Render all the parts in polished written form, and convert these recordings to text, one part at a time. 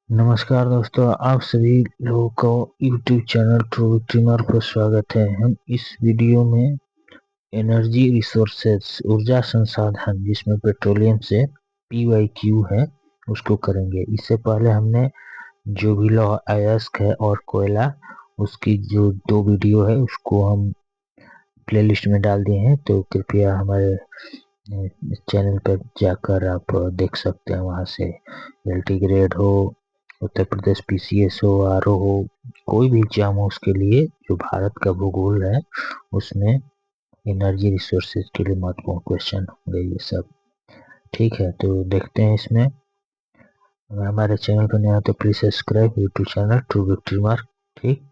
नमस्कार दोस्तों, आप सभी लोगों को YouTube चैनल ट्रू विक्ट्रीमर पर स्वागत है। हम इस वीडियो में एनर्जी रिसोर्सेज ऊर्जा संसाधन जिसमें पेट्रोलियम से PYQ है उसको करेंगे। इससे पहले हमने जो भी लौह अयस्क है और कोयला उसकी जो 2 वीडियो है उसको हम प्लेलिस्ट में डाल दिए हैं, तो कृपया हमारे चैनल पर जाकर आप देख सकते हैं। वहाँ से LT ग्रेड हो, उत्तर प्रदेश PCS हो, RO हो, कोई भी एग्जाम हो उसके लिए जो भारत का भूगोल है उसमें एनर्जी रिसोर्सेज के लिए महत्वपूर्ण क्वेश्चन होंगे ये सब। ठीक है, तो देखते हैं इसमें। अगर हमारे चैनल पर नया हो तो please subscribe YouTube channel true victory mark. ठीक,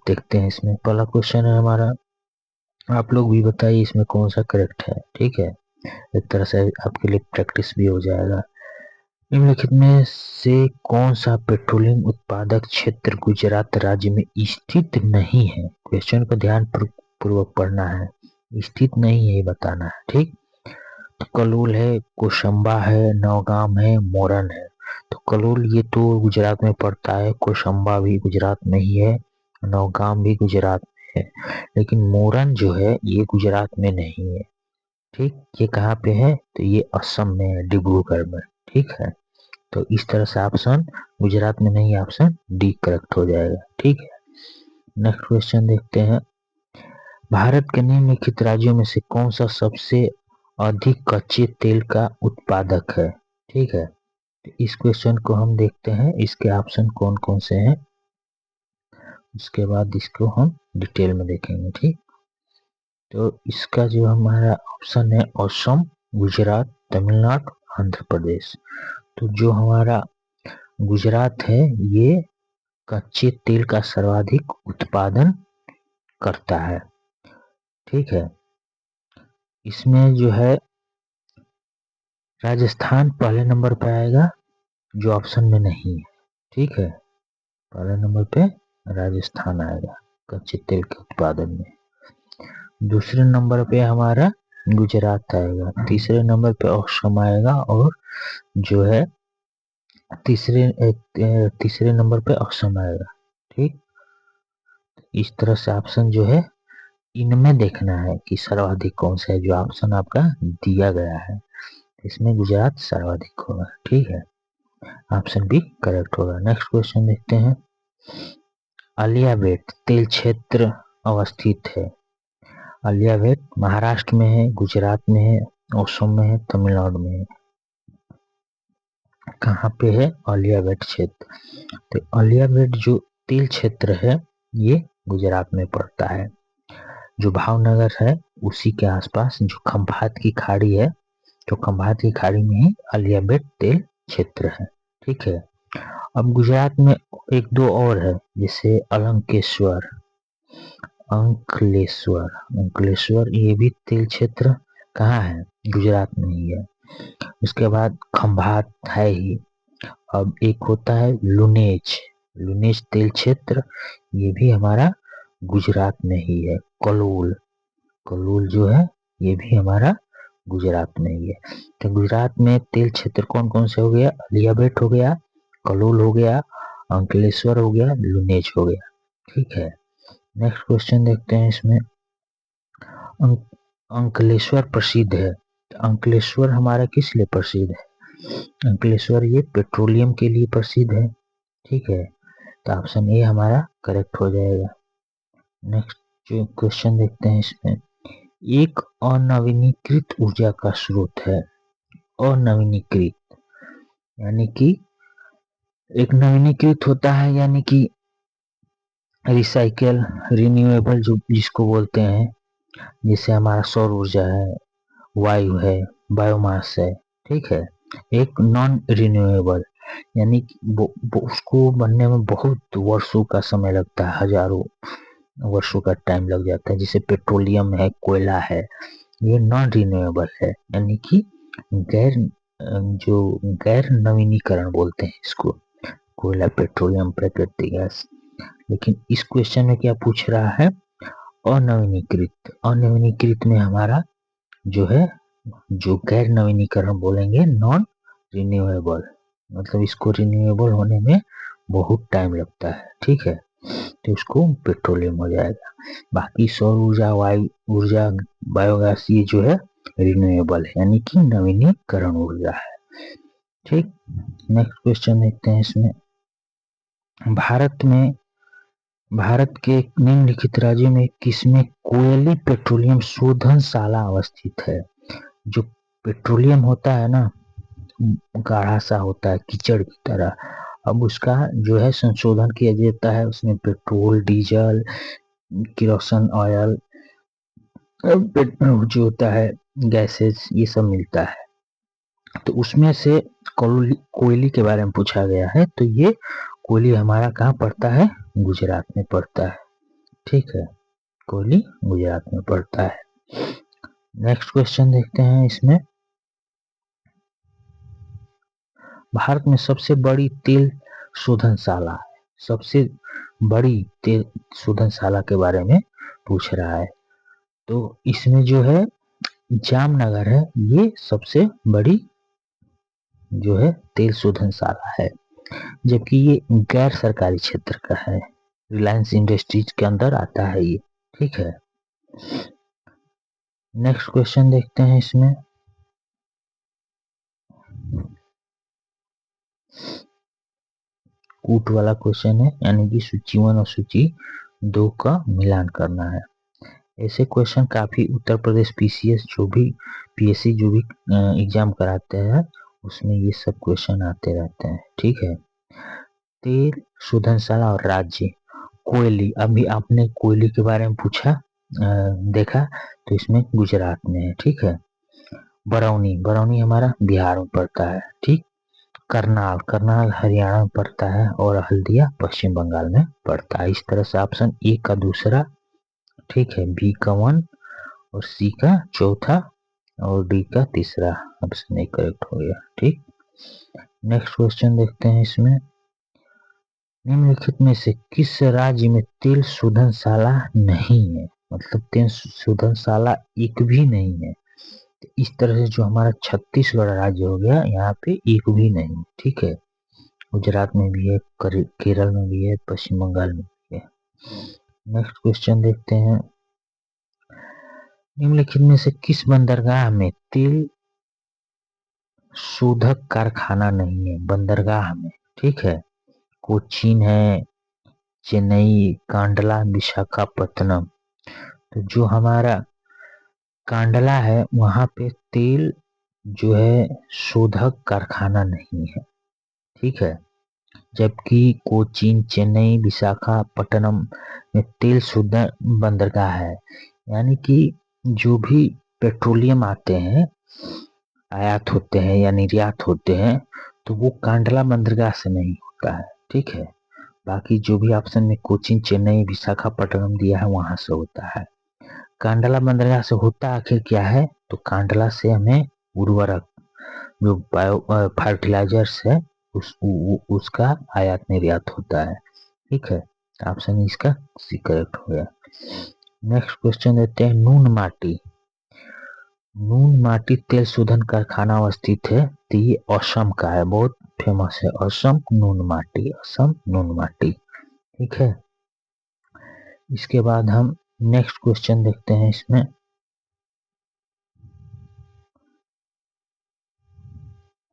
देखते हैं इसमें। पहला क्वेश्चन है हमारा, आप लोग भी बताइए इसमें कौन सा करेक्ट है। ठीक है, एक तरह से आपके लिए प्रैक्टिस भी हो जाएगा। निम्नलिखित में से कौन सा पेट्रोलियम उत्पादक क्षेत्र गुजरात राज्य में स्थित नहीं है? क्वेश्चन को ध्यान पूर्वक पढ़ना है, स्थित नहीं है ये बताना है। ठीक, तो कलोल है, कोशंबा है, नौगाम है, मोरन है। तो कलोल ये तो गुजरात में पड़ता है, कोशंबा भी गुजरात में ही है, नौगाम भी गुजरात में है, लेकिन मोरन जो है ये गुजरात में नहीं है। ठीक, ये कहाँ पे है? तो ये असम में है, डिब्रूगढ़ में। ठीक है, तो इस तरह से ऑप्शन गुजरात में नहीं, ऑप्शन डी करेक्ट हो जाएगा। ठीक है, नेक्स्ट क्वेश्चन देखते हैं। भारत के निम्नलिखित राज्यों में से कौन सा सबसे अधिक कच्चे तेल का उत्पादक है? ठीक है, तो इस क्वेश्चन को हम देखते हैं, इसके ऑप्शन कौन कौन से हैं, उसके बाद इसको हम डिटेल में देखेंगे। ठीक, तो इसका जो हमारा ऑप्शन है असम, गुजरात, तमिलनाडु, आंध्र प्रदेश। तो जो हमारा गुजरात है ये कच्चे तेल का सर्वाधिक उत्पादन करता है। ठीक है, इसमें जो है राजस्थान पहले नंबर पे आएगा जो ऑप्शन में नहीं है। ठीक है, पहले नंबर पे राजस्थान आएगा कच्चे तेल के उत्पादन में। दूसरे नंबर पे हमारा गुजरात आएगा, तीसरे नंबर पे असम आएगा, और जो है तीसरे नंबर पे असम आएगा। ठीक, इस तरह से ऑप्शन जो है इनमें देखना है कि सर्वाधिक कौन सा है। जो ऑप्शन आपका दिया गया है इसमें गुजरात सर्वाधिक होगा। ठीक है, ऑप्शन बी करेक्ट होगा। नेक्स्ट क्वेश्चन देखते हैं। आलियाबेट तेल क्षेत्र अवस्थित है। आलियाबेट महाराष्ट्र में है, गुजरात में है, असम में है, तमिलनाडु में है। कहाँ पे है आलियाबेट क्षेत्र? तो आलियाबेट जो तेल क्षेत्र है ये गुजरात में पड़ता है। जो भावनगर है उसी के आसपास जो खंभात की खाड़ी है, तो खंभात की खाड़ी में ही आलियाबेट तेल क्षेत्र है। ठीक है, अब गुजरात में एक दो और है, जैसे अलंकेश्वर, अंकलेश्वर। अंकलेश्वर ये भी तेल क्षेत्र कहाँ है? गुजरात में ही है। उसके बाद खंभात है ही। अब एक होता है लुनेज, लुनेज तेल क्षेत्र, ये भी हमारा गुजरात में ही है। कलोल, कलोल जो है ये भी हमारा गुजरात में ही है। तो गुजरात में तेल क्षेत्र कौन कौन से हो गया? अलियाबेट हो गया, कलोल हो गया, अंकलेश्वर हो गया, लुनेज हो गया। ठीक है, नेक्स्ट क्वेश्चन देखते हैं इसमें। अंकलेश्वर प्रसिद्ध है, तो अंकलेश्वर हमारा किस लिए प्रसिद्ध है? अंकलेश्वर ये पेट्रोलियम के लिए प्रसिद्ध है। ठीक है, तो ऑप्शन ए हमारा करेक्ट हो जाएगा। नेक्स्ट जो क्वेश्चन देखते हैं इसमें, एक अनवीनीकृत ऊर्जा का स्रोत है। अनवीनीकृत यानी कि एक नवीनीकृत होता है यानी कि रिसाइकल, रिन्यूएबल जो जिसको बोलते हैं, जैसे हमारा सौर ऊर्जा है, वायु है, बायोमास है। ठीक है, एक नॉन रिन्यूएबल यानी कि उसको बनने में बहुत वर्षों का समय लगता है, हजारों वर्षों का टाइम लग जाता है। जैसे पेट्रोलियम है, कोयला है, ये नॉन रिन्यूएबल है यानी कि गैर जो गैर नवीनीकरण बोलते हैं इसको, कोयला, पेट्रोलियम, प्राकृतिक गैस। लेकिन इस क्वेश्चन में क्या पूछ रहा है? अनवीनीकृत। अनवीनीकृत में हमारा जो है, जो गैर नवीनीकरण बोलेंगे नॉन रिन्यूएबल। मतलब इसको रिन्यूएबल होने में बहुत टाइम लगता है, ठीक है, तो उसको पेट्रोलियम हो जाएगा। बाकी सौर ऊर्जा, वायु ऊर्जा, बायोगैस ये जो है रिन्यूएबल है, यानी कि नवीनीकरण ऊर्जा है, ठीक। नेक्स्ट क्वेश्चन देखते हैं इसमें, भारत के निम्नलिखित राज्यों में किसमें कोयली पेट्रोलियम शोधनशाला अवस्थित है। जो पेट्रोलियम होता है ना, गाढ़ा सा होता है कीचड़ की तरह, अब उसका जो है संशोधन किया जाता है, उसमें पेट्रोल, डीजल, किरोसिन ऑयल, जो होता है गैसेस, ये सब मिलता है। तो उसमें से कोयली के बारे में पूछा गया है, तो ये कोयली हमारा कहाँ पड़ता है, गुजरात में पड़ता है, ठीक है, कोयली गुजरात में पड़ता है। नेक्स्ट क्वेश्चन देखते हैं इसमें, भारत में सबसे बड़ी तेल शोधनशाला, सबसे बड़ी तेल शोधनशाला के बारे में पूछ रहा है, तो इसमें जो है जामनगर है, ये सबसे बड़ी जो है तेल शोधनशाला है, जबकि ये गैर सरकारी क्षेत्र का है, रिलायंस इंडस्ट्रीज के अंदर आता है ये, ठीक है। नेक्स्ट क्वेश्चन देखते हैं इसमें, कूट वाला क्वेश्चन है, यानी कि सूची 1 और सूची 2 का मिलान करना है। ऐसे क्वेश्चन काफी उत्तर प्रदेश पीसीएस जो भी पीएससी जो भी एग्जाम कराते हैं उसमें ये सब क्वेश्चन आते रहते हैं, ठीक है। तेल शोधनशाला और राज्य, कोयली, अभी आपने कोयली के बारे में पूछा, देखा, तो इसमें गुजरात में है, ठीक है। बरौनी हमारा बिहार में पड़ता है, ठीक। करनाल हरियाणा में पड़ता है, और हल्दिया पश्चिम बंगाल में पड़ता है। इस तरह से ऑप्शन ए का दूसरा, ठीक है, बी का 1 और सी का चौथा और डी का तीसरा ऑप्शन ए करेक्ट हो गया, ठीक। नेक्स्ट क्वेश्चन देखते हैं इसमें, निम्नलिखित में से किस राज्य में तेल शोधनशाला नहीं है, मतलब तेल शोधनशाला एक भी नहीं है। तो इस तरह से जो हमारा छत्तीसगढ़ राज्य हो गया, यहाँ पे एक भी नहीं, ठीक है। गुजरात में भी है, केरल में भी है, पश्चिम बंगाल में भी है। नेक्स्ट क्वेश्चन देखते हैं, निम्नलिखित में से किस बंदरगाह में तेल शोधक कारखाना नहीं है, बंदरगाह में, ठीक है। कोचीन है, चेन्नई, कांडला, विशाखापत्तनम। तो जो हमारा कांडला है वहां पे तेल जो है शोधक कारखाना नहीं है, ठीक है। जबकि कोचीन, चेन्नई, विशाखापट्टनम में तेल शोधन बंदरगाह है, यानी कि जो भी पेट्रोलियम आते हैं, आयात होते हैं या निर्यात होते हैं, तो वो कांडला बंदरगाह से नहीं होता है, ठीक है। बाकी जो भी ऑप्शन में कोचीन, चेन्नई, विशाखापट्टनम दिया है वहां से होता है। कांडला बंदरगाह से होता आखिर क्या है, तो कांडला से हमें उर्वरक, जो बायो फर्टिलाइजर्स है, उसका आयात निर्यात होता है, ठीक है। ऑप्शन इसका सी करेक्ट हो गया। नेक्स्ट क्वेश्चन देते हैं, नून माटी तेल शोधन कारखाना अवस्थित है, तो ये असम का है, बहुत फेमस है, असम नून माटी, ठीक है। इसके बाद हम नेक्स्ट क्वेश्चन देखते हैं इसमें,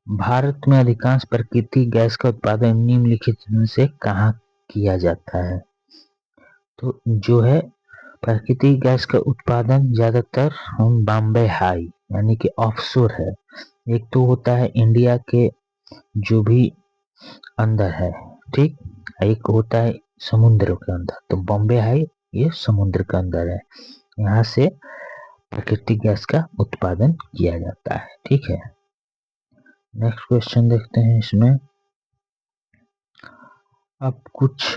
भारत में अधिकांश प्राकृतिक गैस का उत्पादन निम्नलिखित में से कहाँ किया जाता है। तो जो है प्राकृतिक गैस का उत्पादन ज्यादातर हम बॉम्बे हाई, यानी कि ऑफशोर है। एक तो होता है इंडिया के जो भी अंदर है, ठीक, एक होता है समुद्र के अंदर, तो बॉम्बे हाई ये समुद्र के अंदर है, यहाँ से प्राकृतिक गैस का उत्पादन किया जाता है, ठीक है। नेक्स्ट क्वेश्चन देखते हैं इसमें, अब कुछ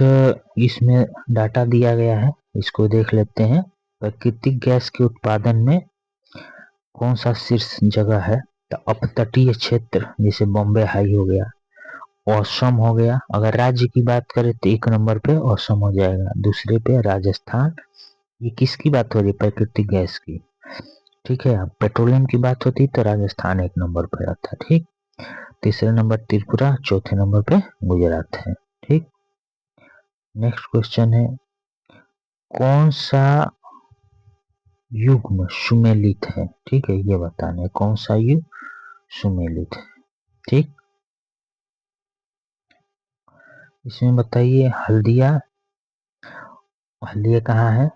इसमें डाटा दिया गया है, इसको देख लेते हैं। प्राकृतिक गैस के उत्पादन में कौन सा शीर्ष जगह है, तो अपतटीय क्षेत्र जैसे बॉम्बे हाई हो गया, असम हो गया, अगर राज्य की बात करें तो 1 नंबर पे असम हो जाएगा, दूसरे पे राजस्थान। ये किसकी बात हो रही है, प्राकृतिक गैस की, ठीक है। पेट्रोलियम की बात होती तो राजस्थान 1 नंबर पे आता, ठीक। तीसरे नंबर त्रिपुरा, चौथे नंबर पे गुजरात है। ठीक, नेक्स्ट क्वेश्चन है कौन सा युग्म सुमेलित है। ठीक है, ये बताना है कौन सा युग्म सुमेलित है। ठीक, इसमें बताइए हल्दिया, हल्दिया कहाँ है।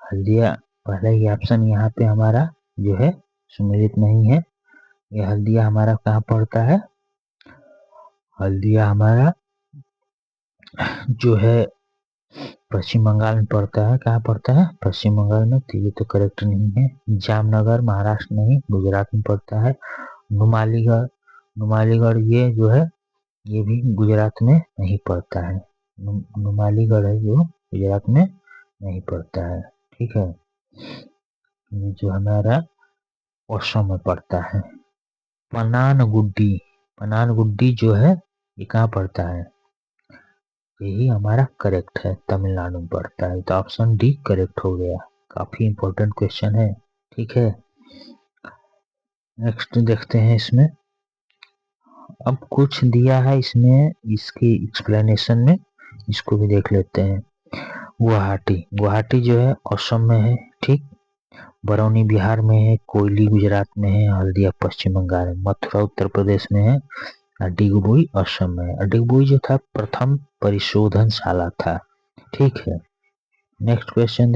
हल्दिया पहला ही ऑप्शन यहाँ पे हमारा जो है सुमेलित नहीं है। ये हल्दिया हमारा कहाँ पड़ता है, हल्दिया हमारा जो है पश्चिम बंगाल में पड़ता है। कहाँ पड़ता है, पश्चिम बंगाल में, तो ये तो करेक्ट नहीं है। जामनगर महाराष्ट्र नहीं, गुजरात में पड़ता है। नुमालीगढ़, नुमालीगढ़ ये जो है ये भी गुजरात में नहीं पड़ता है। नुमालीगढ़ है जो गुजरात में नहीं पड़ता है। ठीक है, ये जो हमारा असम में पड़ता है। पनानगुड्डी, पनानगुड्डी जो है ये कहाँ पड़ता है, यही हमारा करेक्ट है, तमिलनाडु में पड़ता है। तो ऑप्शन डी करेक्ट हो गया। काफी इंपॉर्टेंट क्वेश्चन है। ठीक है, नेक्स्ट देखते हैं इसमें। अब कुछ दिया है इसमें, इसकी एक्सप्लेनेशन में इसको भी देख लेते हैं। गुवाहाटी, गुवाहाटी जो है असम में है। ठीक, बरौनी बिहार में है, कोयली गुजरात में है, हल्दिया पश्चिम बंगाल में, मथुरा उत्तर प्रदेश में है, डिगबोई असम में। डिगबोई जो था प्रथम परिशोधनशाला था। ठीक है, नेक्स्ट क्वेश्चन।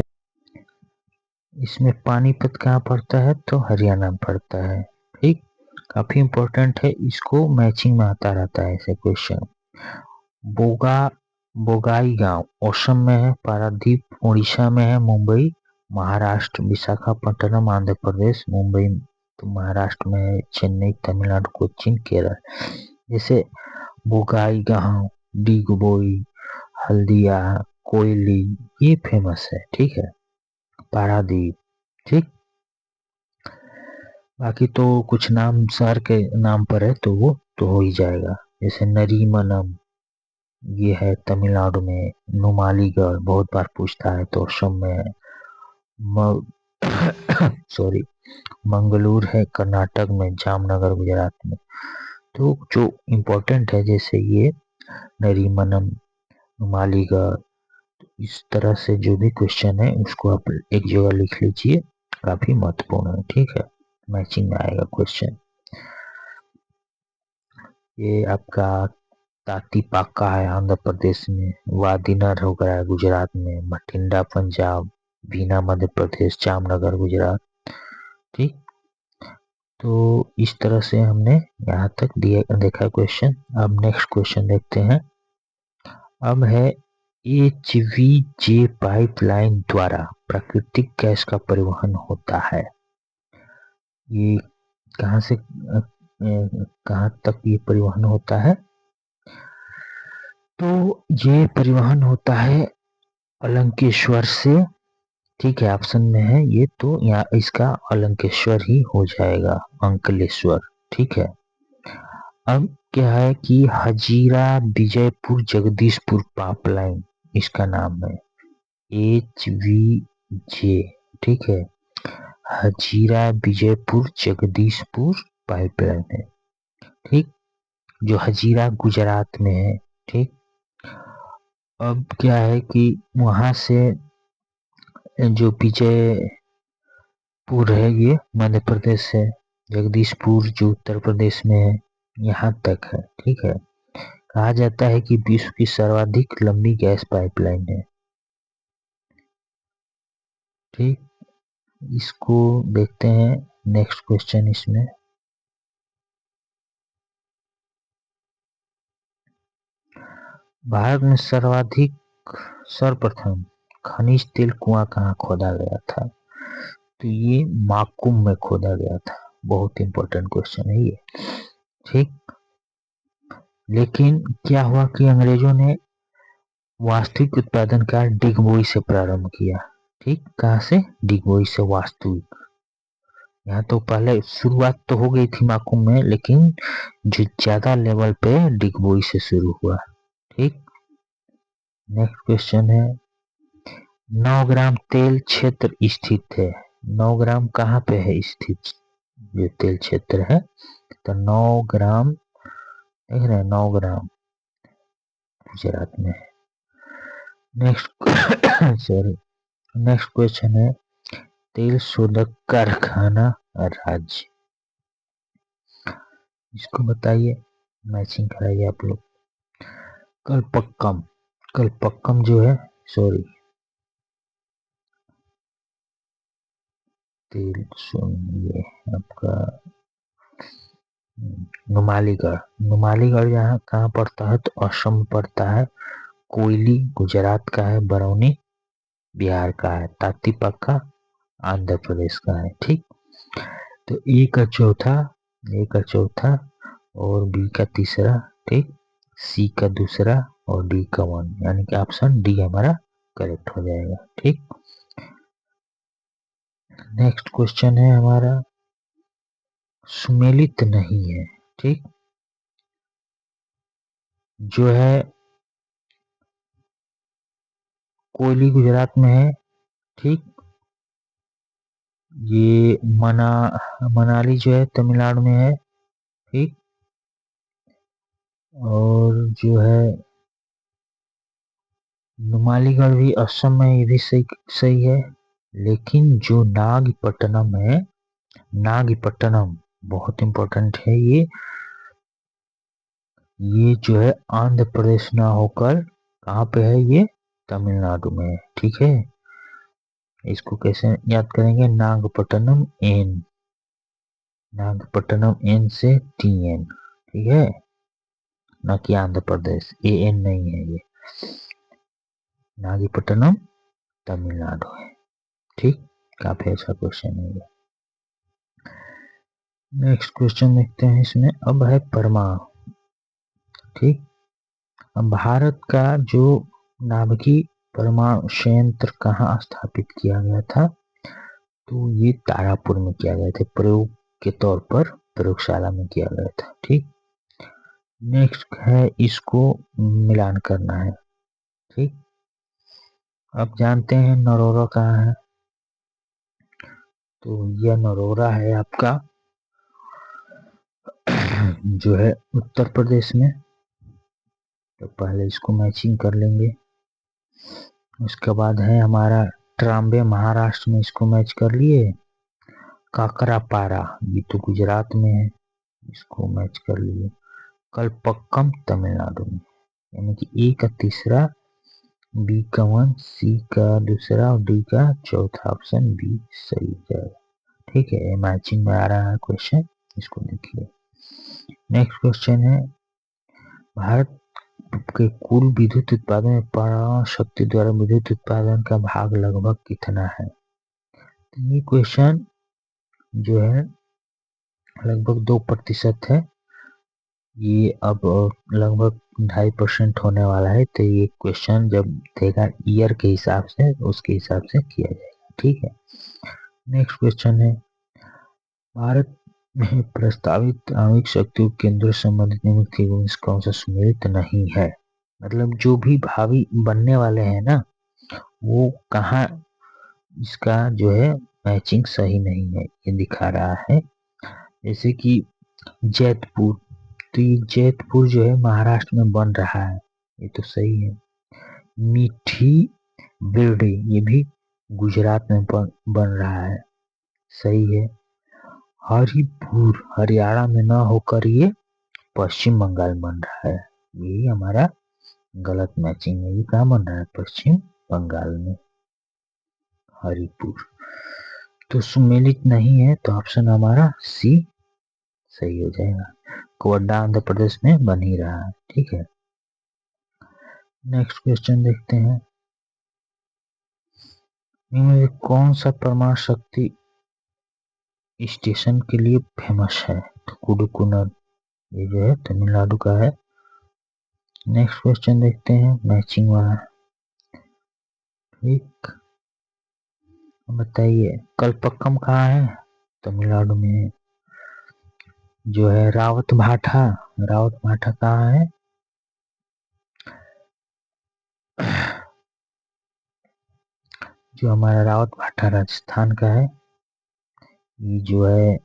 इसमें पानीपत कहाँ पड़ता है, तो हरियाणा में पड़ता है। ठीक, काफी इंपॉर्टेंट है, इसको मैचिंग में आता रहता है ऐसे क्वेश्चन। बोगाई गांव असम में है, पारादीप उड़ीसा में है, मुंबई महाराष्ट्र, विशाखापट्टनम आंध्र प्रदेश, मुंबई तो महाराष्ट्र में है, चेन्नई तमिलनाडु, कोच्चि केरल। जैसे बोगाई गांव, डिगबोई, हल्दिया, कोयली ये फेमस है। ठीक है, पारादीप। ठीक, बाकी तो कुछ नाम शहर के नाम पर है तो वो तो हो ही जाएगा। जैसे नरीमनम ये है तमिलनाडु में, नुमालीगढ़ बहुत बार पूछता है तो असम में, सॉरी मंगलूर है कर्नाटक में, जामनगर गुजरात में। तो जो इम्पोर्टेंट है जैसे ये नरीमनम, नुमालीगढ़, इस तरह से जो भी क्वेश्चन है उसको आप एक जगह लिख लीजिए, काफी महत्वपूर्ण है। ठीक है, मैचिंग में आएगा क्वेश्चन। ये आपका तातीपाका है आंध्र प्रदेश में, वादीनार हो गया है गुजरात में, मठिंडा पंजाब, बीना मध्य प्रदेश, जामनगर गुजरात। ठीक, तो इस तरह से हमने यहाँ तक देखा क्वेश्चन। अब नेक्स्ट क्वेश्चन देखते हैं। अब है HVJ पाइपलाइन द्वारा प्राकृतिक गैस का परिवहन होता है। ये कहाँ से कहाँ तक ये परिवहन होता है, तो ये परिवहन होता है अलंकेश्वर से। ठीक है, ऑप्शन में है ये, तो यहाँ इसका अलंकेश्वर ही हो जाएगा, अंकलेश्वर। ठीक है, अब क्या है कि हजीरा विजयपुर जगदीशपुर पाइपलाइन इसका नाम है, HVJ। ठीक है, हजीरा विजयपुर जगदीशपुर पाइपलाइन है। ठीक, जो हजीरा गुजरात में है। ठीक, अब क्या है कि वहां से जो विजयपुर है ये मध्य प्रदेश है, जगदीशपुर जो उत्तर प्रदेश में है, यहाँ तक है। ठीक है, कहा जाता है कि विश्व की सर्वाधिक लंबी गैस पाइपलाइन है। ठीक, इसको देखते हैं नेक्स्ट क्वेश्चन। इसमें भारत में सर्वप्रथम खनिज तेल कुआं कहाँ खोदा गया था, तो ये माकुम में खोदा गया था। बहुत इंपॉर्टेंट क्वेश्चन है ये। ठीक, लेकिन क्या हुआ कि अंग्रेजों ने वास्तविक उत्पादन का डिगबोई से प्रारंभ किया। ठीक, कहाँ से, डिगबोई से वास्तविक। यहाँ तो पहले शुरुआत तो हो गई थी माकुम में, लेकिन जो ज्यादा लेवल पे डिगबोई से शुरू हुआ। ठीक, नेक्स्ट क्वेश्चन है 9 ग्राम तेल क्षेत्र स्थित है। 9 ग्राम कहाँ पे है स्थित, जो तेल क्षेत्र है, तो 9 ग्राम, देख रहे हैं 9 ग्राम गुजरात में है। नेक्स्ट सॉरी, नेक्स्ट क्वेश्चन है तेल शोधक कारखाना राज्य, इसको बताइए, मैचिंग कराइए आप लोग। कलपक्कम, कलपक्कम जो है, सॉरी, तेल सुनिए आपका नुमालीगढ़, नुमालीगढ़ यहाँ कहाँ पड़ता है, तो असम पड़ता है। कोयली गुजरात का है। बरौनी बिहार का है। तातीपाका आंध्र प्रदेश का है। ठीक, तो ए का चौथा और बी का तीसरा, ठीक, सी का दूसरा और डी का 1, यानी कि ऑप्शन डी हमारा करेक्ट हो जाएगा। ठीक, नेक्स्ट क्वेश्चन है हमारा सुमेलित नहीं है। ठीक, जो है कोयली गुजरात में है। ठीक, ये मनाली जो है तमिलनाडु में है। ठीक, और जो है नुमालीगढ़ भी असम में, ये भी सही है। लेकिन जो नागपट्टनम है, नागपट्टनम बहुत इंपॉर्टेंट है, ये जो है आंध्र प्रदेश ना होकर कहाँ पे है, ये तमिलनाडु में है। ठीक है, इसको कैसे याद करेंगे, नागपट्टनम एन, नागपट्टनम एन से टी एन, ठीक है, न कि आंध्र प्रदेश, ए एन नहीं है ये, नागपट्टनम तमिलनाडु है। ठीक, काफी अच्छा क्वेश्चन है ये। नेक्स्ट क्वेश्चन देखते हैं इसमें, अब है परमाणु। ठीक, अब भारत का जो नाभिकीय परमाणु संयंत्र कहाँ स्थापित किया गया था, तो ये तारापुर में किया गया था, प्रयोग के तौर पर प्रयोगशाला में किया गया था। ठीक, नेक्स्ट है इसको मिलान करना है। ठीक, अब जानते हैं नरोरा कहाँ है, तो यह नरोरा है आपका जो है उत्तर प्रदेश में। तो पहले इसको मैचिंग कर लेंगे, उसके बाद है हमारा ट्राम्बे महाराष्ट्र में, इसको मैच कर लिए। काकरापारा ये तो गुजरात में है, इसको मैच कर लिए। कलपक्कम तमिलनाडु में, यानी कि ए का तीसरा, बी का 1, सी का दूसरा और डी का चौथा, ऑप्शन बी सही जाएगा। ठीक है, मैचिंग में आ रहा है क्वेश्चन, इसको देखिए। नेक्स्ट क्वेश्चन है भारत के कुल विद्युत उत्पादन में पवन शक्ति द्वारा विद्युत उत्पादन का भाग लगभग कितना है। तो ये क्वेश्चन जो है लगभग 2% है, ये अब लगभग 2.5% होने वाला है। तो ये क्वेश्चन जब देगा ईयर के हिसाब से, उसके हिसाब से किया जाएगा। ठीक है, नेक्स्ट क्वेश्चन है भारत में प्रस्तावित आणविक शक्ति केंद्र संबंधित निम्नलिखित में से कौन सा सम्मिलित नहीं है। मतलब जो भी भावी बनने वाले हैं ना, वो कहाँ इसका जो है मैचिंग सही नहीं है, ये दिखा रहा है। जैसे कि जैतपुर, तो ये जैतपुर जो है महाराष्ट्र में बन रहा है, ये तो सही है। मीठी बिरडी ये भी गुजरात में बन रहा है, सही है। हरिपुर हरियाणा में ना होकर ये पश्चिम बंगाल बन रहा है, यही हमारा गलत मैचिंग है। ये कहाँ बन रहा है, पश्चिम बंगाल में, हरिपुर। तो सुमेलित नहीं है, तो ऑप्शन हमारा सी सही हो जाएगा। कोड्डा आंध्र प्रदेश में बन ही रहा है। ठीक है, नेक्स्ट क्वेश्चन देखते हैं, इनमें कौन सा परमाणु शक्ति स्टेशन के लिए फेमस है, तो कुडुकुनर ये जो है तमिलनाडु का है। नेक्स्ट क्वेश्चन देखते हैं मैचिंग वाला। ठीक, बताइए कलपक्कम कहाँ है, तमिलनाडु में है। जो है रावत भाटा, रावत भाटा कहाँ है, जो हमारा रावत भाटा राजस्थान का है। ये जो है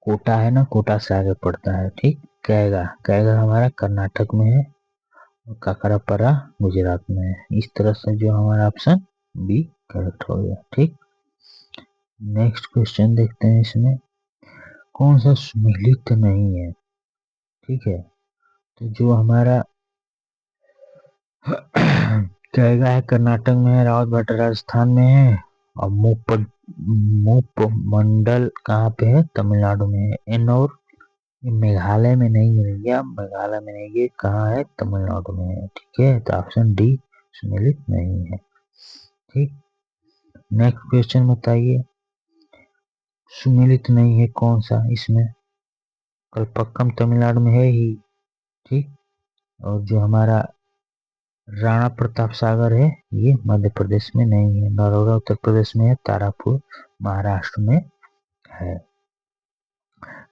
कोटा है ना, कोटा से आगे पड़ता है। ठीक, कैगा, कैगा हमारा कर्नाटक में है और काकरापरा गुजरात में है। इस तरह से जो हमारा ऑप्शन बी करेक्ट हो गया। ठीक, नेक्स्ट क्वेश्चन देखते हैं। इसमें कौन सा सुमेलित नहीं है? ठीक है, तो जो हमारा कैगा है कर्नाटक में है, रावत भट्ट राजस्थान में है और मूप मंडल कहाँ पे है? तमिलनाडु में है। एनोर मेघालय में नहीं है भैया, मेघालय में नहीं, ये कहाँ है? तमिलनाडु में है। ठीक है, तो ऑप्शन डी सुमेलित नहीं है। ठीक, नेक्स्ट क्वेश्चन बताइए, सुमेलित नहीं है कौन सा? इसमें कलपक्कम तमिलनाडु में है ही। ठीक, और जो हमारा राणा प्रताप सागर है ये मध्य प्रदेश में नहीं है। नरोरा उत्तर प्रदेश में है, तारापुर महाराष्ट्र में है।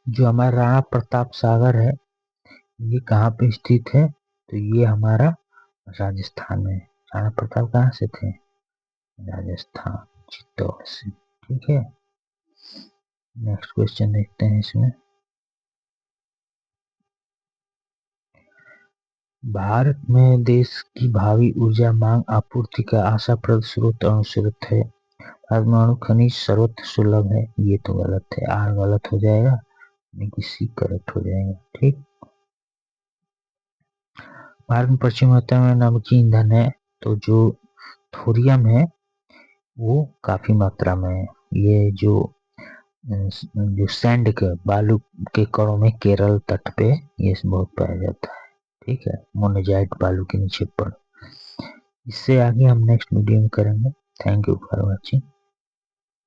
जो हमारा राणा प्रताप सागर है ये कहाँ पे स्थित है? तो ये हमारा राजस्थान में। राणा प्रताप कहाँ से थे? राजस्थान, चित्तौड़ से। ठीक है, नेक्स्ट क्वेश्चन देखते हैं। इसमें भारत में देश की भावी ऊर्जा मांग आपूर्ति का आशाप्रद स्रोत अनुस्रोत है। भारत में अणु खनिज सर्वत्र सुलभ है। ये तो गलत है, आर गलत हो जाएगा, सी करेक्ट हो जाएगा। ठीक, भारत में पश्चिम मात्रा में नमकीन ईंधन है, तो जो थोरियम है वो काफी मात्रा में है। ये जो सैंड के बालू के कणों में केरल तट पे ये बहुत पाया जाता है। ठीक है, मोनेजाइट बालू के नीचे पर। इससे आगे हम नेक्स्ट वीडियो में करेंगे। Thank you for watching.